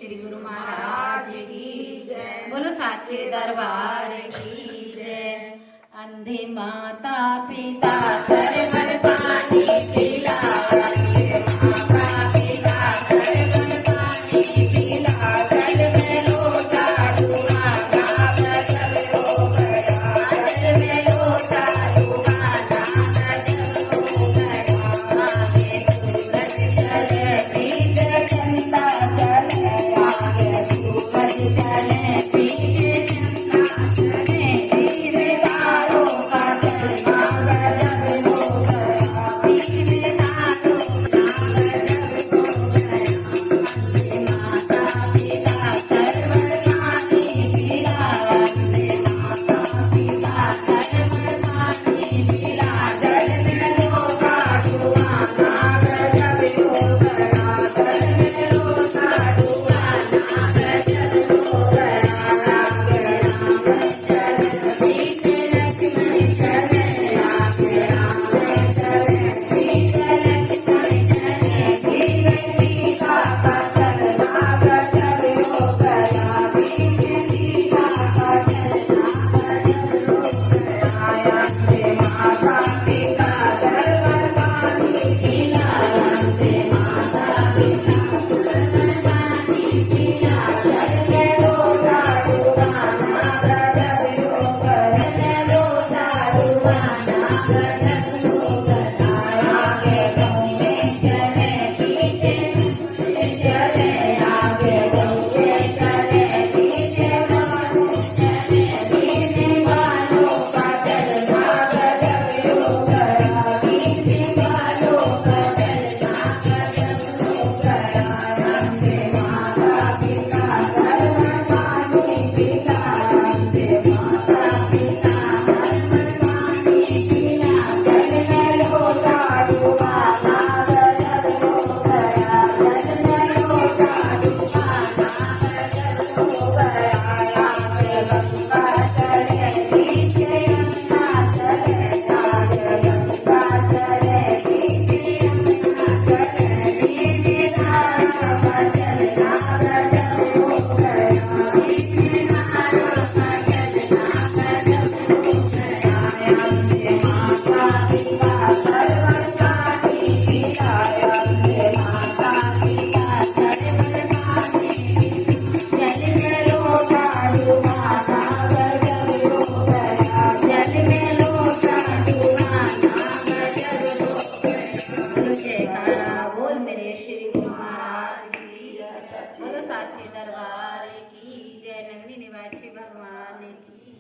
श्री गुरु महाराज की जय। बोलो साचे दरबार की जय। अंधे माता पिता सरवन पानी पिलाए, माता पिता सरवन पानी पिलाए, जल में लोटा डुबाना गजब हो गया, जल में लोटा डुबाना गजब हो गया। आगे सूरज चले पीछे चंदा चले, आगे सूरज चले पीछे चंदा चले, धीरे तारों का चलना गजब हो गया, धीरे तारों का गजब हो गया। अंधे माता पिता सरवन पानी पिलाए, अंधे माता पिता सरवन पानी पिलाए, जल में लोटा डुबाना गजब हो गया, जल में लोटा डुबाना गजब हो गया। आगे राम चले पीछे लक्ष्मण चले, आगे राम चले पीछे लक्ष्मण चले, धीरे सीता का चलना गजब हो गया, धीरे सीता का चलना गजब हो गया। अंधे माता पिता सरवन पानी पिलाए, अंधे माता पिता सरवन पानी पिलाए, जल में लोटा डुबाना गजब हो गया, जल में लोटा डुबाना गजब हो गया। आगे गंगे चले पीछे चले, आगे गंगे चले पीछे मानो चले, पीछे मानो का चलना गजब हो गया, पीछे मानो का चलना गजब हो गया। अंधे माता पिता सरवन पानी पिलाए, अंधे माता पिता सरवन पानी पिलाए, जल में लोटा डुबाना गजब हो गया, जल में लोटा डुबाना गजब हो गया। आगे गंगा चले पीछे यमुना चले, आगे गंगा चले पीछे यमुना चले, धीरे धारा का चलना गजब हो गया, धीरे धारा का चलना गजब हो गया। अंधे माता पिता सरवन पानी पिलाए, अंधे माता पिता सरवन पानी पिलाए, जल में लोटा डुबाना गजब हो गया, जल में लोटा डुबाना गजब हो गया। बोलो जयकारा बोल मेरे श्री गुरु महाराज की जय। बोलो साचे दरबार की जय। नगरी निवासी भगवान की